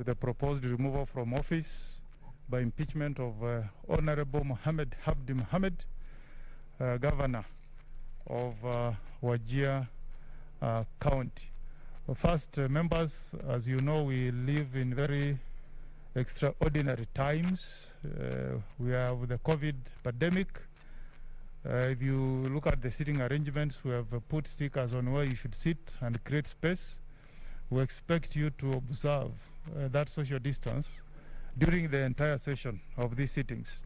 to the proposed removal from office by impeachment of Honorable Mohamed Abdi Mohamud, Governor of Wajir County. First, members, as you know, we live in very extraordinary times. We have the COVID pandemic. If you look at the sitting arrangements, we have put stickers on where you should sit and create space. We expect you to observe that social distance during the entire session of these sittings.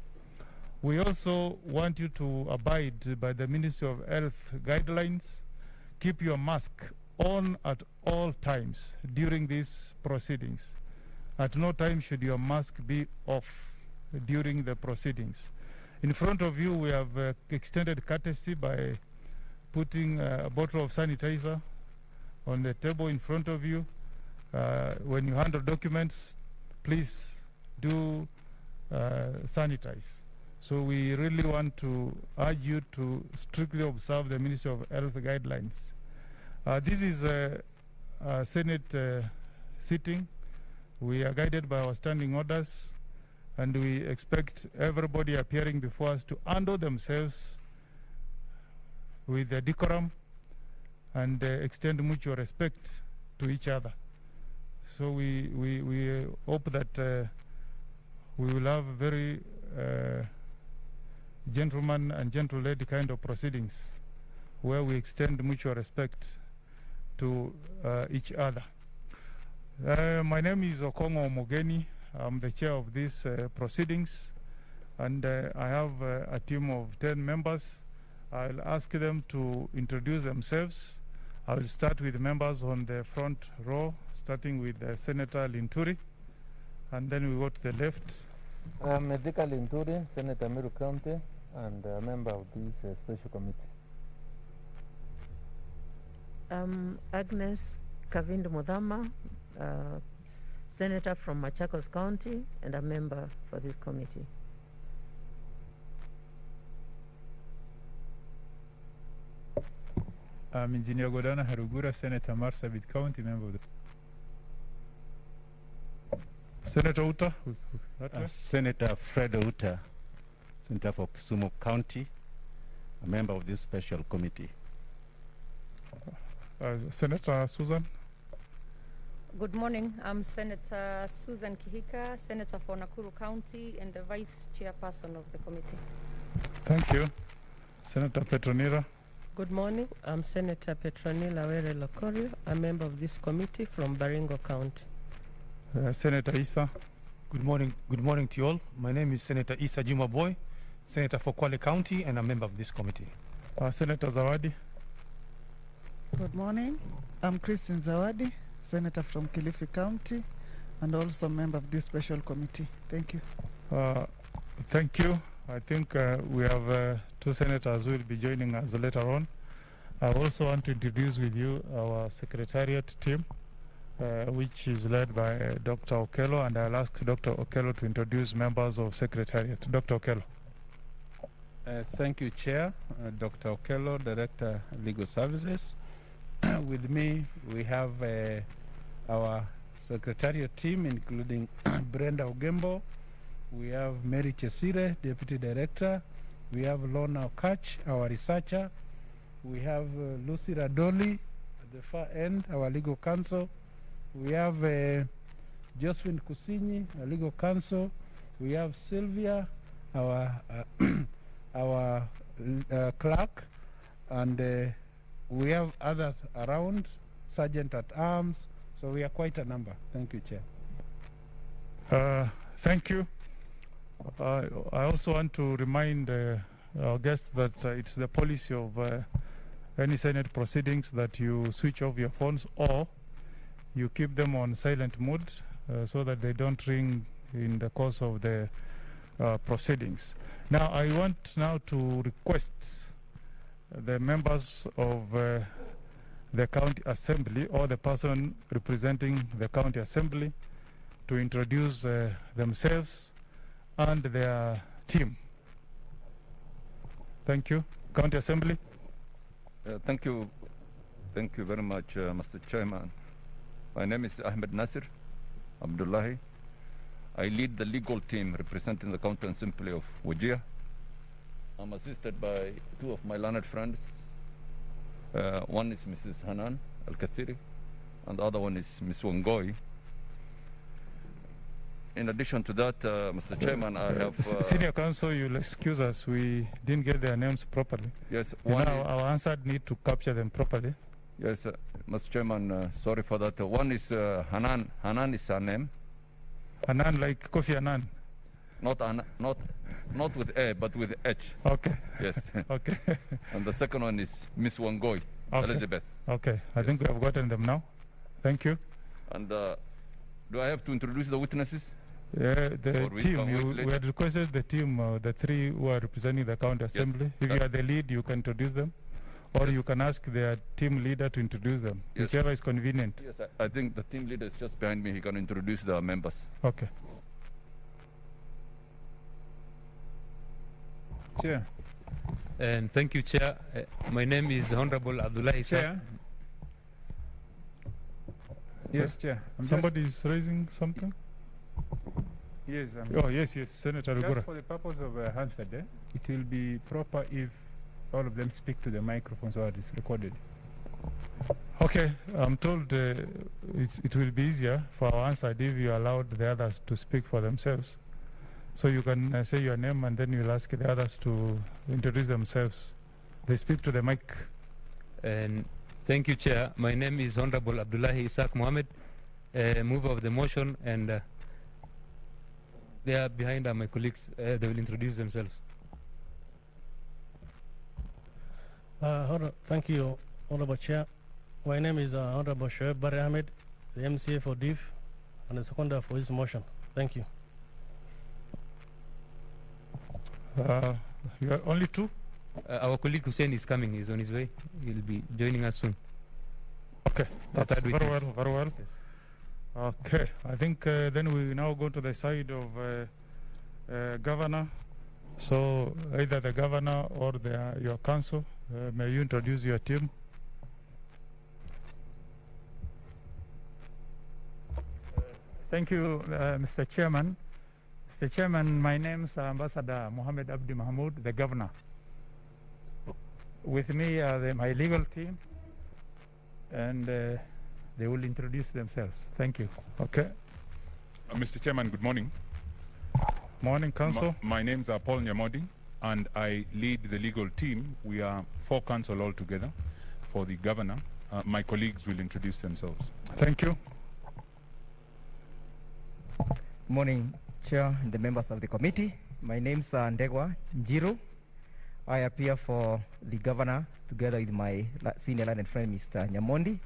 We also want you to abide by the Ministry of Health guidelines. Keep your mask on at all times during these proceedings. At no time should your mask be off during the proceedings. In front of you, we have extended courtesy by putting a bottle of sanitizer on the table in front of you. When you handle documents, please do sanitize. So we really want to urge you to strictly observe the Ministry of Health guidelines. This is a Senate sitting. We are guided by our standing orders, and we expect everybody appearing before us to handle themselves with decorum and extend mutual respect to each other. So we hope that we will have very gentleman and gentle lady kind of proceedings where we extend mutual respect to each other. My name is Okongo Omogeni. I'm the chair of these proceedings, and I have a team of 10 members. I'll ask them to introduce themselves. I will start with members on the front row, starting with Senator Linturi, and then we go to the left. I'm Medika Linturi, Senator Meru County, and a member of this special committee. Agnes Kavindu Mudhama, Senator from Machakos County and a member for this committee. I'm Engineer Godana Harugura, Senator Marsabit County, member of the... Senator Uta? Senator Fred Uta, Senator for Kisumu County, a member of this special committee. Senator Susan? Good morning. I'm Senator Susan Kihika, Senator for Nakuru County and the Vice Chairperson of the committee. Thank you. Senator Petronira? Good morning. I'm Senator Petronila Were Lokorio, a member of this committee from Baringo County. Senator Issa? Good morning. Good morning to you all. My name is Senator Issa Juma Boy, Senator for Kwale County and a member of this committee. Senator Zawadi? Good morning. I'm Christian Zawadi, Senator from Kilifi County and also a member of this special committee. Thank you. Thank you. I think we have two senators who will be joining us later on. I also want to introduce with you our secretariat team, which is led by Dr. Okello, and I'll ask Dr. Okello to introduce members of secretariat. Dr. Okello. Thank you, Chair. Dr. Okello, Director of Legal Services. With me, we have our secretariat team, including Brenda Ogembo. We have Mary Chesire, Deputy Director. We have Lorna Okach, our researcher. We have Lucy Radoli at the far end, our legal counsel. We have Josephine Kusinyi, our legal counsel. We have Sylvia, our clerk, and we have others around, Sergeant at Arms, so we are quite a number. Thank you, Chair. Thank you. I also want to remind our guests that it's the policy of any Senate proceedings that you switch off your phones or you keep them on silent mode so that they don't ring in the course of the proceedings. Now, I want now to request the members of the county assembly or the person representing the county assembly to introduce themselves and their team. Thank you. County Assembly. Thank you. Thank you very much, Mr. Chairman. My name is Ahmed Nasir. Abdullahi. I lead the legal team representing the County Assembly of Wajir. I'm assisted by two of my learned friends. One is Mrs. Hanan Al-Kathiri, and the other one is Ms. Wangoi. In addition to that, Mr. Chairman, I have... Senior Counsel, you'll excuse us. We didn't get their names properly. Yes, our answer need to capture them properly. Yes, Mr. Chairman, sorry for that. One is Hanan. Hanan is her name. Hanan, like Kofi Annan? Not with A, but with H. Okay. Yes. Okay. And the second one is Miss Wangoi, okay. Elizabeth. Okay, I think we have gotten them now. Thank you. And do I have to introduce the witnesses? The team, we had requested the team, the three who are representing the County Assembly. If you are the lead, you can introduce them. Or you can ask their team leader to introduce them, whichever is convenient. Yes, I think the team leader is just behind me. He can introduce the members. Okay. Chair. And thank you, Chair. My name is Honorable Abdullahi Chair. Yes, Chair. Somebody is raising something? Yes. Yes, Senator Rugura. Just for the purpose of Hansard, it will be proper if all of them speak to the microphone so that it's recorded. Okay, I'm told it will be easier for our answer if you allowed the others to speak for themselves. So you can say your name and then you'll ask the others to introduce themselves. They speak to the mic. And thank you, Chair. My name is Honorable Abdullahi Isaac Mohammed, mover of the motion, and they are behind my colleagues. They will introduce themselves. Thank you, Honorable Chair. My name is Honorable Shoaib Barre Ahmed, the MCA for DIF, and the seconder for this motion. Thank you. You are only two? Our colleague Hussein is coming. He's on his way. He'll be joining us soon. Okay, that's very well, very well. Yes. Okay, I think then we now go to the side of Governor. So either the Governor or your council, may you introduce your team? Thank you, Mr. Chairman. Mr. Chairman, my name is Ambassador Mohamed Abdi Mohamud, the Governor. With me are my legal team, and they will introduce themselves. Thank you. Okay. Mr. Chairman, good morning. Morning, Council. My name is Paul Nyamodi, and I lead the legal team. We are 4 council altogether for the Governor. My colleagues will introduce themselves. Thank you. Morning, Chair and the members of the committee. My name is Ndegwa Njiro. I appear for the Governor together with my senior learned friend, Mr. Nyamondi,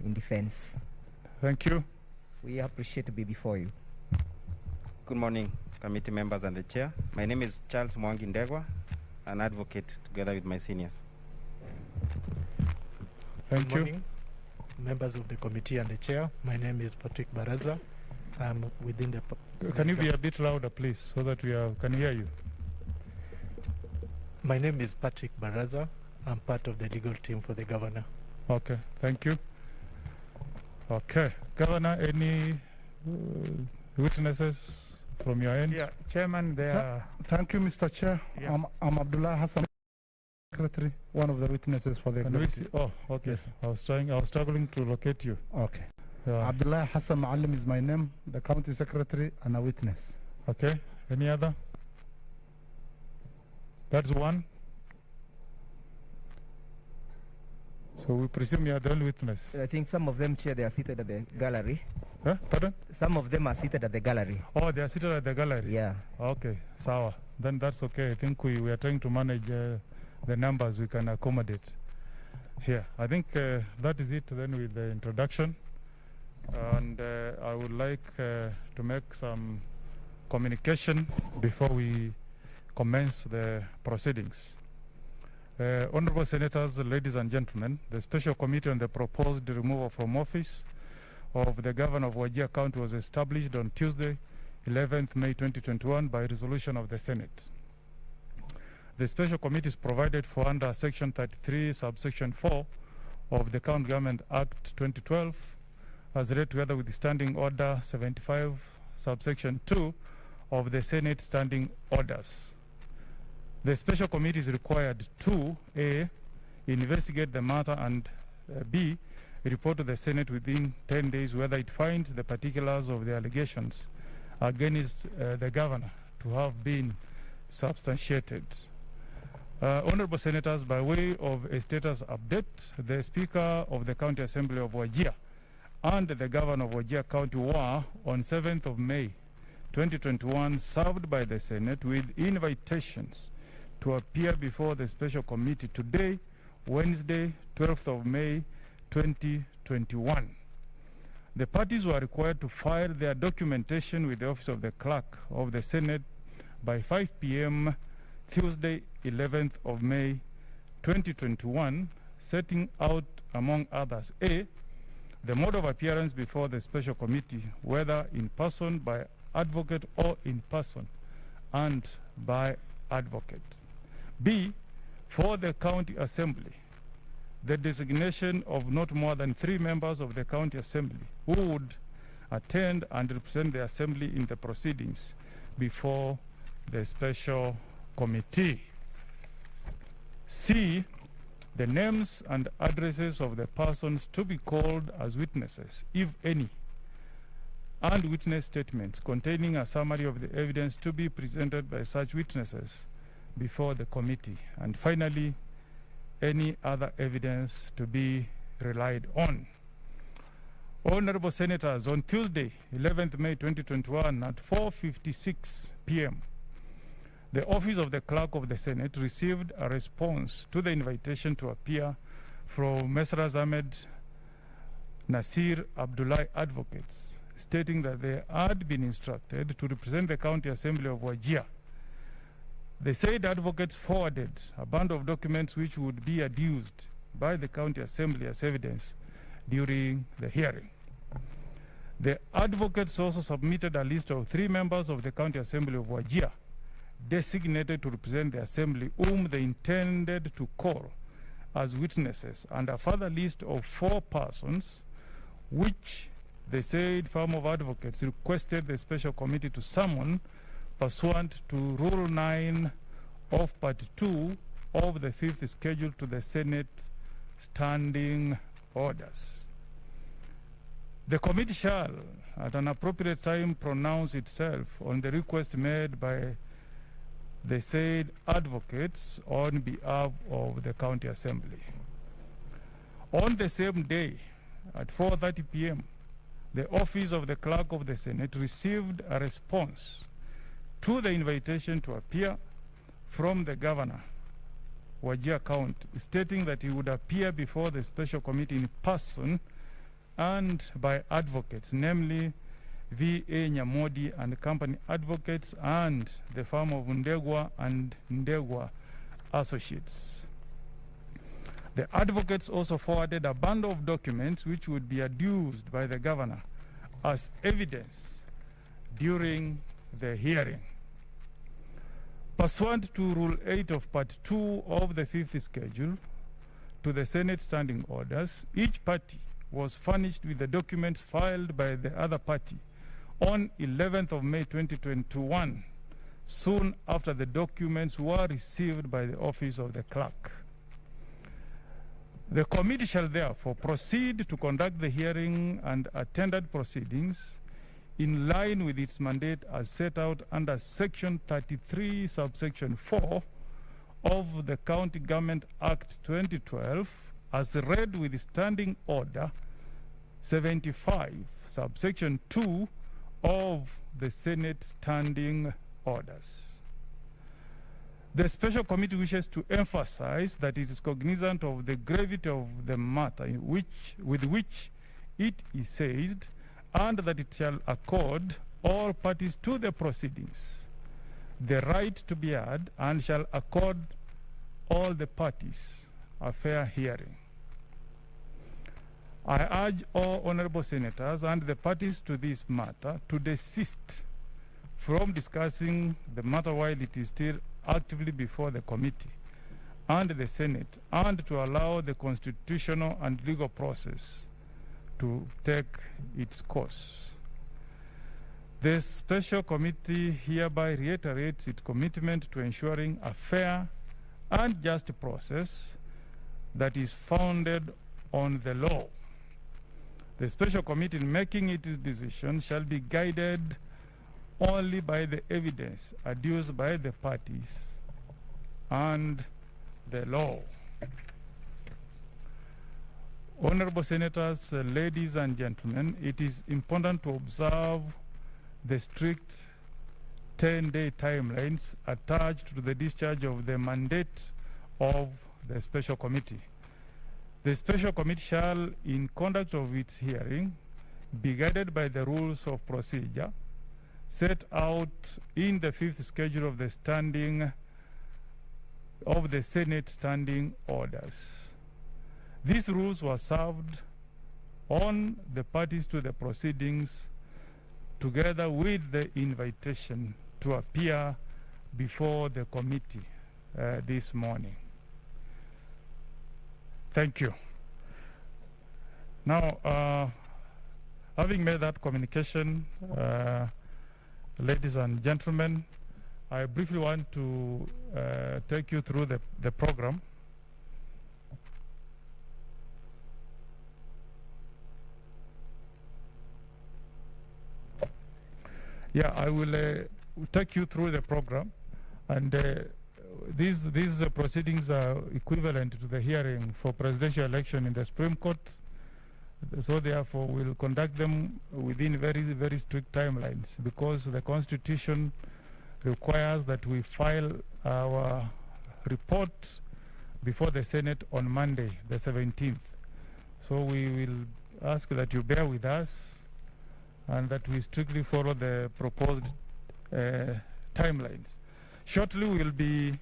in defense. Thank you. We appreciate to be before you. Good morning, committee members and the chair. My name is Charles Mwangi Ndegwa, an advocate together with my seniors. Thank you. Good morning, members of the committee and the chair. My name is Patrick Baraza. I'm within the... Can you be a bit louder, please, so that we can hear you? My name is Patrick Baraza. I'm part of the legal team for the Governor. Okay, thank you. Okay, Governor, any witnesses from your end? Yeah, Chairman, Thank you, Mr. Chair. Yeah. I'm Abdullah Hassan, Secretary, one of the witnesses for the executive. Oh, okay. Yes. I was struggling to locate you. Okay. Abdullah Hassan Maalim is my name, the County Secretary and a witness. Okay. Any other? That's one. So we presume you are the only witness. I think some of them, Chair, they are seated at the gallery. Huh? Pardon? Some of them are seated at the gallery. Oh, they are seated at the gallery? Yeah. Okay, sawa. Then that's okay. I think we are trying to manage the numbers we can accommodate here. I think that is it then with the introduction. And I would like to make some communication before we commence the proceedings. Honorable Senators, ladies and gentlemen, the Special Committee on the proposed removal from office of the Governor of Wajir County was established on Tuesday, 11th May 2021 by resolution of the Senate. The Special Committee is provided for under Section 33, subsection 4 of the County Government Act 2012, as read together with the Standing Order 75, subsection 2 of the Senate Standing Orders. The special committee is required to A, investigate the matter, and B, report to the Senate within 10 days whether it finds the particulars of the allegations against the governor to have been substantiated. Honorable Senators, by way of a status update, the Speaker of the County Assembly of Wajir and the Governor of Wajir County were, on 7th of May 2021, served by the Senate with invitations to appear before the special committee today, Wednesday, 12th of May 2021. The parties were required to file their documentation with the Office of the Clerk of the Senate by 5 p.m. Tuesday, 11th of May 2021, setting out, among others, A, the mode of appearance before the special committee, whether in person by advocate or in person and by advocates. B, for the county assembly, the designation of not more than 3 members of the county assembly who would attend and represent the assembly in the proceedings before the special committee. C, the names and addresses of the persons to be called as witnesses, if any, and witness statements containing a summary of the evidence to be presented by such witnesses before the committee. And finally, any other evidence to be relied on. Honorable Senators, on Tuesday, 11th May 2021 at 4:56 p.m., the Office of the Clerk of the Senate received a response to the invitation to appear from Mesraz Ahmed Nasir Abdullahi advocates, stating that they had been instructed to represent the County Assembly of Wajir. The said advocates forwarded a bundle of documents which would be adduced by the County Assembly as evidence during the hearing. The advocates also submitted a list of 3 members of the County Assembly of Wajir designated to represent the Assembly whom they intended to call as witnesses, and a further list of 4 persons which the said firm of advocates requested the special committee to summon pursuant to Rule 9 of Part 2 of the 5th schedule to the Senate Standing Orders. The committee shall, at an appropriate time, pronounce itself on the request made by the said advocates on behalf of the County Assembly. On the same day, at 4:30 p.m., the Office of the Clerk of the Senate received a response to the invitation to appear from the Governor, Wajir County, stating that he would appear before the special committee in person and by advocates, namely V.A. Nyamodi and company advocates and the firm of Ndegwa and Ndegwa Associates. The advocates also forwarded a bundle of documents which would be adduced by the governor as evidence during the hearing. Pursuant to Rule 8 of Part 2 of the 5th schedule to the Senate Standing Orders, each party was furnished with the documents filed by the other party on 11th of May 2021, soon after the documents were received by the Office of the Clerk. The committee shall therefore proceed to conduct the hearing and attended proceedings in line with its mandate as set out under Section 33, subsection 4 of the County Government Act 2012, as read with Standing Order 75, subsection 2 of the Senate Standing Orders. The special committee wishes to emphasize that it is cognizant of the gravity of the matter with which it is seized, and that it shall accord all parties to the proceedings the right to be heard, and shall accord all the parties a fair hearing. I urge all honorable senators and the parties to this matter to desist from discussing the matter while it is still actively before the committee and the Senate, and to allow the constitutional and legal process to take its course. The special committee hereby reiterates its commitment to ensuring a fair and just process that is founded on the law. The special committee, in making its decision, shall be guided only by the evidence adduced by the parties and the law. Honorable Senators, ladies and gentlemen, it is important to observe the strict 10-day timelines attached to the discharge of the mandate of the special committee. The special committee shall, in conduct of its hearing, be guided by the rules of procedure set out in the 5th schedule of the Senate standing orders. These rules were served on the parties to the proceedings together with the invitation to appear before the committee this morning. Thank you. Now, having made that communication, ladies and gentlemen, I briefly want to take you through the program. Yeah, I will take you through the program, and these proceedings are equivalent to the hearing for presidential election in the Supreme Court. So therefore, we'll conduct them within very, very strict timelines, because the Constitution requires that we file our report before the Senate on Monday, the 17th. So we will ask that you bear with us and that we strictly follow the proposed timelines. Shortly, we will be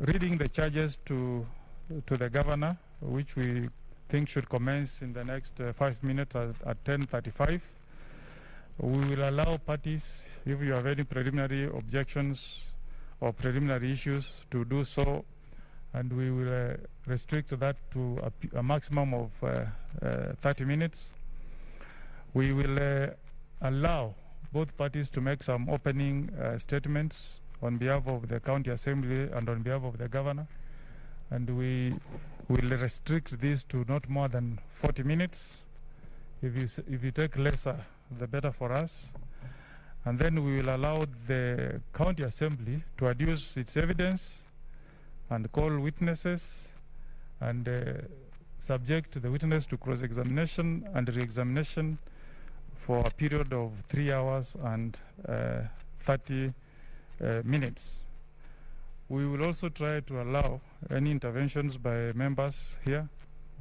reading the charges to the governor, which we think should commence in the next 5 minutes at 10:35. We will allow parties, if you have any preliminary objections or preliminary issues, to do so, and we will restrict that to a maximum of 30 minutes. We will allow both parties to make some opening statements on behalf of the County Assembly and on behalf of the governor, and we will restrict this to not more than 40 minutes. If you take lesser, the better for us. And then we will allow the County Assembly to adduce its evidence and call witnesses and subject the witness to cross-examination and re-examination for a period of 3 hours and 30 minutes. We will also try to allow any interventions by members here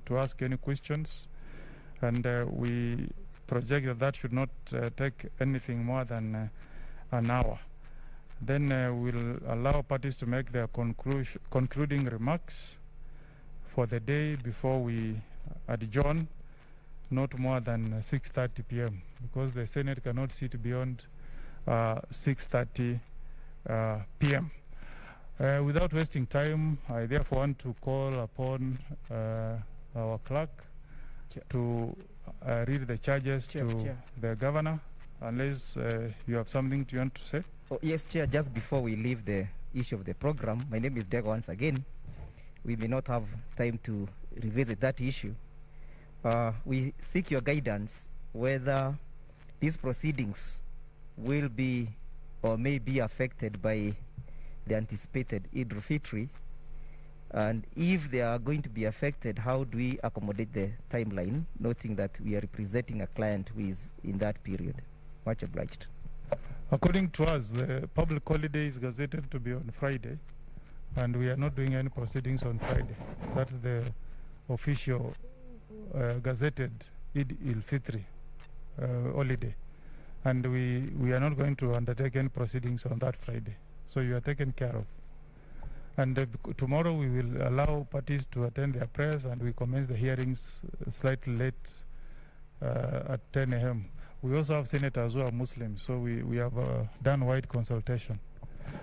to ask any questions, and we project that should not take anything more than an hour. Then we'll allow parties to make their concluding remarks for the day before we adjourn, not more than 6:30 p.m., because the Senate cannot sit beyond 6:30 p.m. Without wasting time, I therefore want to call upon our clerk to read the charges to the governor, unless you have something you want to say. Oh, yes, Chair, just before we leave the issue of the program, my name is Dego once again. We may not have time to revisit that issue. We seek your guidance whether these proceedings will be or may be affected by the anticipated Eid al-Fitr, and if they are going to be affected, how do we accommodate the timeline, noting that we are representing a client who is in that period? Much obliged. According to us, the public holiday is gazetted to be on Friday, and we are not doing any proceedings on Friday. That's the official gazetted Eid al-Fitr holiday, and we are not going to undertake any proceedings on that Friday. So you are taken care of. And tomorrow we will allow parties to attend their prayers, and we commence the hearings slightly late at 10 a.m. We also have senators who are Muslims, so we have done wide consultation.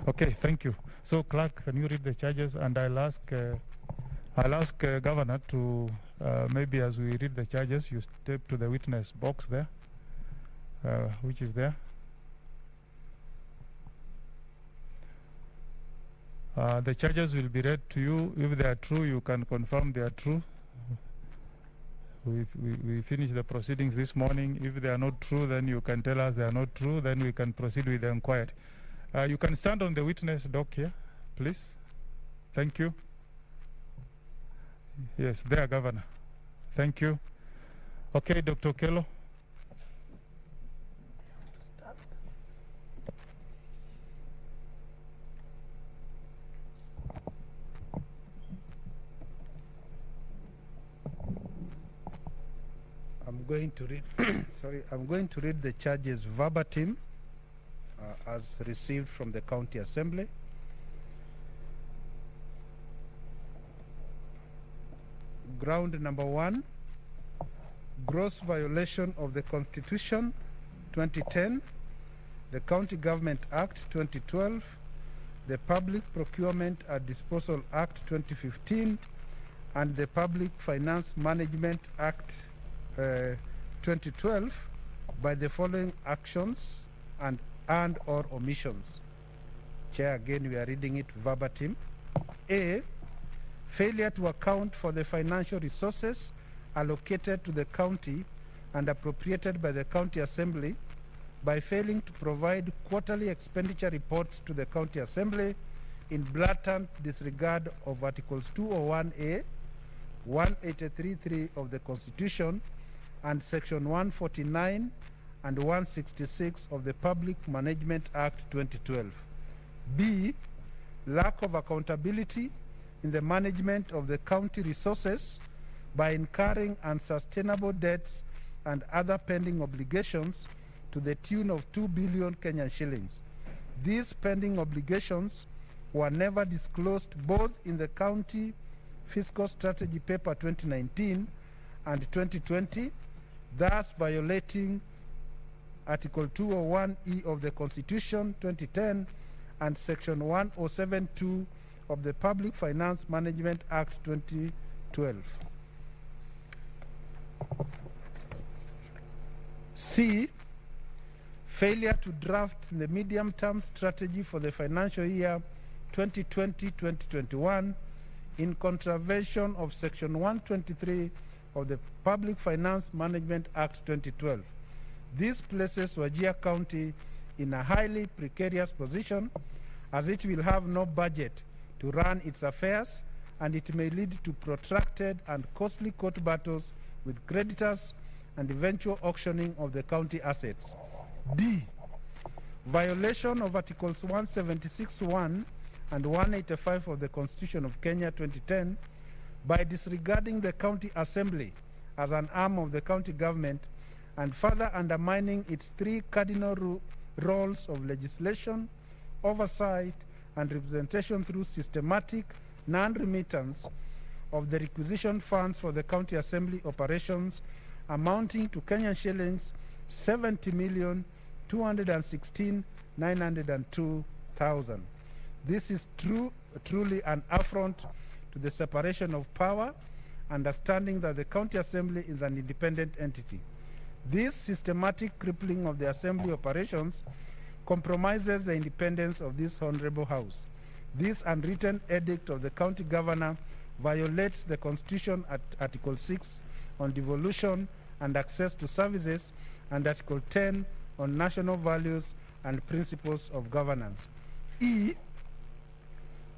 Okay, thank you. So clerk, can you read the charges? And I'll ask I'll ask Governor to, maybe as we read the charges, you step to the witness box there, which is there. The charges will be read to you. If they are true, you can confirm they are true. We finished the proceedings this morning. If they are not true, then you can tell us they are not true. Then we can proceed with the inquiry. You can stand on the witness dock here, please. Thank you. Yes, there, Governor. Thank you. Okay, Dr. Okello. I'm going to read I'm going to read the charges verbatim as received from the County Assembly. Ground number 1, gross violation of the Constitution 2010, the County Government Act 2012, the Public Procurement and Disposal Act 2015, and the Public Finance Management Act 2012 by the following actions and or omissions. Chair, again we are reading it verbatim. A, failure to account for the financial resources allocated to the county and appropriated by the County Assembly by failing to provide quarterly expenditure reports to the County Assembly in blatant disregard of Articles 201A, 183(3) of the Constitution and Section 149 and 166 of the Public Management Act 2012. B, lack of accountability in the management of the county resources by incurring unsustainable debts and other pending obligations to the tune of 2 billion Kenyan shillings. These pending obligations were never disclosed both in the County Fiscal Strategy Paper 2019 and 2020, thus violating Article 201E of the Constitution 2010 and Section 107(2) of the Public Finance Management Act 2012. C, failure to draft the medium-term strategy for the financial year 2020-2021 in contravention of Section 123 of the Public Finance Management Act 2012. This places Wajir County in a highly precarious position as it will have no budget to run its affairs, and it may lead to protracted and costly court battles with creditors and eventual auctioning of the county assets. D, violation of Articles 176(1) and 185 of the Constitution of Kenya 2010 by disregarding the County Assembly as an arm of the county government and further undermining its 3 cardinal roles of legislation, oversight, and representation through systematic non-remittance of the requisition funds for the County Assembly operations amounting to Kenyan shillings 70,216,902,000. This is truly an affront to the separation of power, understanding that the County Assembly is an independent entity. This systematic crippling of the Assembly operations compromises the independence of this Honorable House. This unwritten edict of the County Governor violates the Constitution at Article 6 on devolution and access to services and Article 10 on national values and principles of governance. E,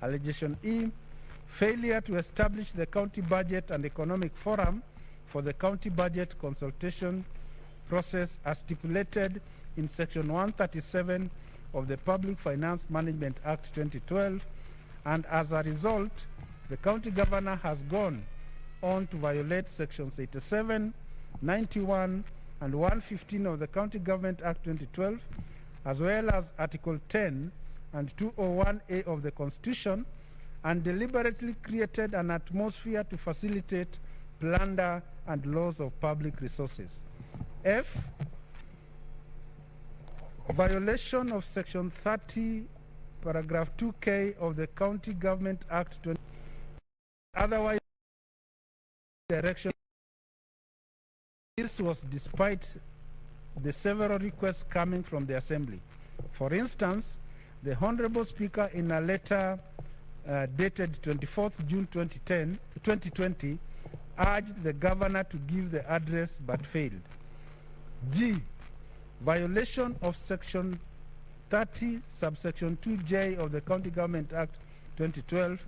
allegation E, failure to establish the County Budget and Economic Forum for the County Budget consultation process as stipulated in Section 137 of the Public Finance Management Act 2012, and as a result, the County Governor has gone on to violate Sections 87, 91, and 115 of the County Government Act 2012, as well as Article 10 and 201A of the Constitution, and deliberately created an atmosphere to facilitate plunder and loss of public resources. F, violation of Section 30, Paragraph 2K of the County Government Act 20, otherwise direction. This was despite the several requests coming from the Assembly. For instance, the Honorable Speaker in a letter dated 24th June 2020 urged the Governor to give the address but failed. G. Violation of Section 30, subsection 2J of the County Government Act 2012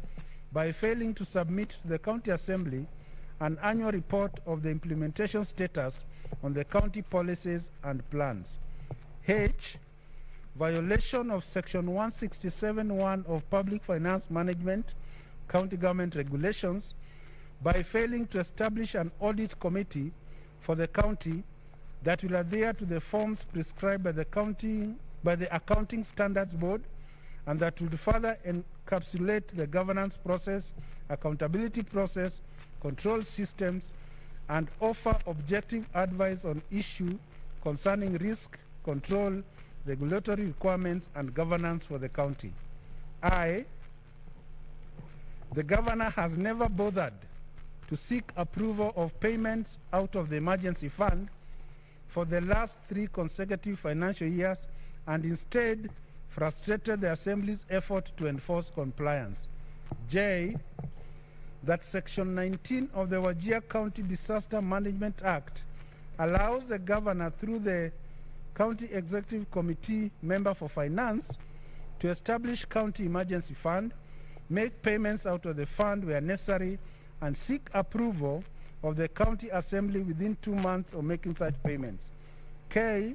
by failing to submit to the County Assembly an annual report of the implementation status on the county policies and plans. H. Violation of Section 167(1) of Public Finance Management County Government Regulations by failing to establish an audit committee for the county that will adhere to the forms prescribed by the Accounting Standards Board, and that will further encapsulate the governance process, accountability process, control systems, and offer objective advice on issues concerning risk, control, regulatory requirements, and governance for the county. I, the Governor has never bothered to seek approval of payments out of the emergency fund for the last 3 consecutive financial years, and instead frustrated the Assembly's effort to enforce compliance. J, that Section 19 of the Wajir County Disaster Management Act allows the Governor, through the County Executive Committee member for Finance, to establish County Emergency Fund, make payments out of the fund where necessary, and seek approval of the County Assembly within 2 months of making such payments. K,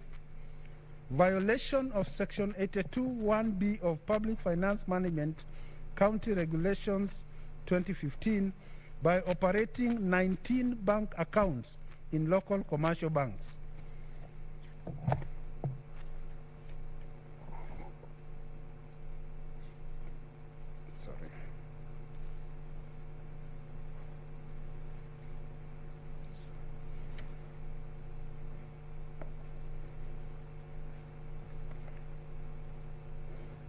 violation of Section 82(1)(b) of Public Finance Management County Regulations 2015 by operating 19 bank accounts in local commercial banks.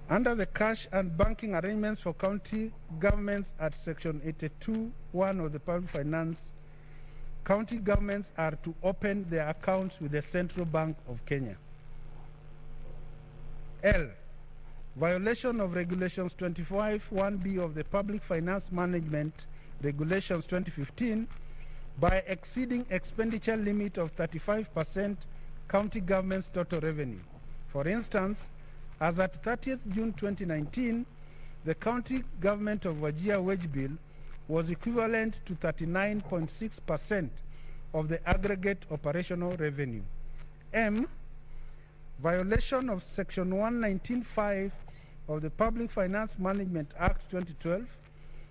Under the cash and banking arrangements for county governments at Section 82(1) of the Public Finance, county governments are to open their accounts with the Central Bank of Kenya. L, violation of Regulations 25(1)(b) of the Public Finance Management Regulations 2015 by exceeding expenditure limit of 35% county government's total revenue. For instance, as at 30th June 2019, the county government of Wajir wage bill was equivalent to 39.6% of the aggregate operational revenue. M, violation of Section 119(5) of the Public Finance Management Act 2012,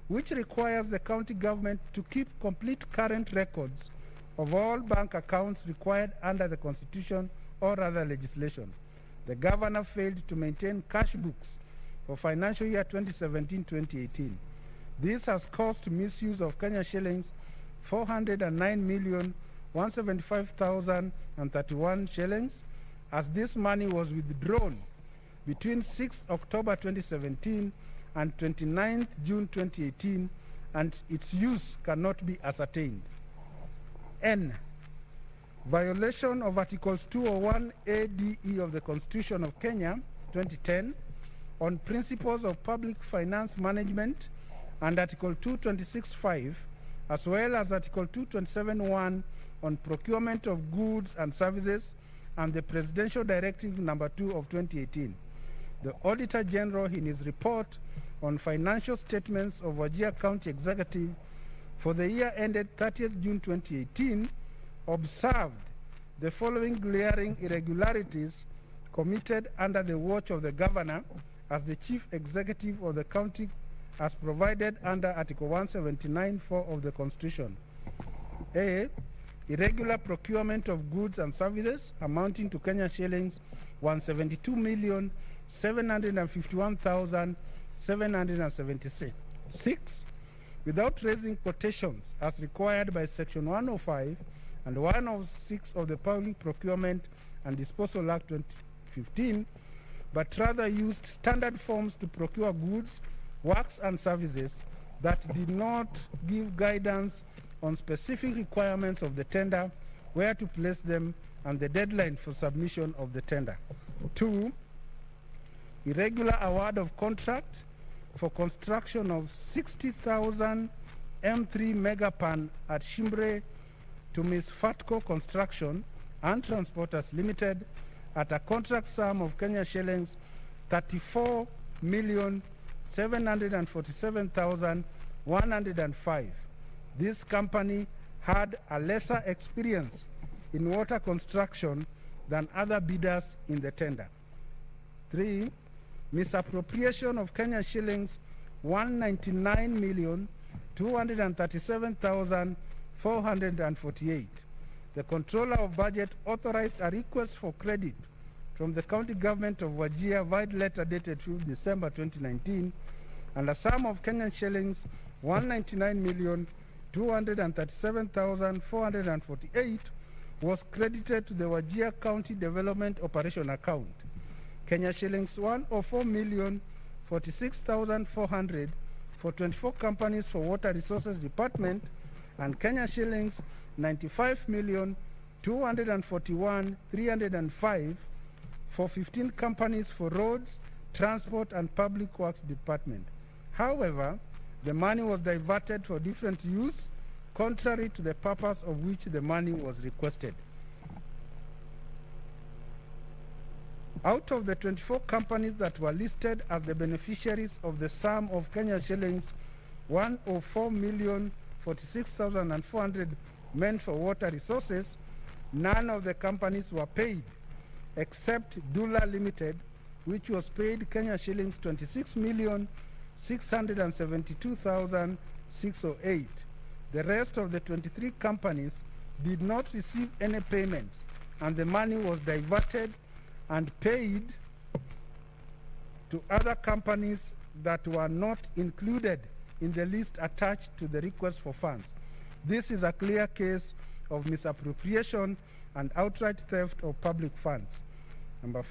which requires the county government to keep complete current records of all bank accounts required under the Constitution or other legislation. The Governor failed to maintain cash books for financial year 2017-2018. This has caused misuse of Kenya shillings 409,175,031 shillings, as this money was withdrawn between 6th October 2017 and 29th June 2018, and its use cannot be ascertained. N, violation of Articles 201 ADE of the Constitution of Kenya 2010 on principles of public finance management, and Article 226(5), as well as Article 227(1) on procurement of goods and services, and the Presidential Directive Number 2 of 2018. The Auditor General, in his report on financial statements of Wajir County Executive for the year ended 30th June 2018, observed the following glaring irregularities committed under the watch of the Governor as the Chief Executive of the county, as provided under Article 179(4) of the Constitution. A, irregular procurement of goods and services amounting to Kenya shillings 172,751,776 without raising quotations as required by Section 105 and 106 of the Public Procurement and Disposal Act 2015, but rather used standard forms to procure goods, works, and services that did not give guidance on specific requirements of the tender, where to place them, and the deadline for submission of the tender. 2, irregular award of contract for construction of 60,000 M3 Megapan at Shimbre to Ms. Fatco Construction and Transporters Limited at a contract sum of Kenya shillings 34,747,105. This company had a lesser experience in water construction than other bidders in the tender. 3, misappropriation of Kenya shillings 199,237,448. The Controller of Budget authorized a request for credit from the county government of Wajir via letter dated 5th December 2019, and a sum of Kenyan shillings 199,237,448 was credited to the Wajir County Development Operation account. Kenya shillings 104,046,400 for 24 companies for Water Resources Department, and Kenya shillings 95,241,305 for 15 companies for Roads, Transport and Public Works Department. However, the money was diverted for different use, contrary to the purpose of which the money was requested. Out of the 24 companies that were listed as the beneficiaries of the sum of Kenya shillings 104,046,400 meant for water resources, none of the companies were paid except Dula Limited, which was paid Kenya shillings 26,672,608. The rest of the 23 companies did not receive any payment, and the money was diverted and paid to other companies that were not included in the list attached to the request for funds. This is a clear case of misappropriation and outright theft of public funds. Number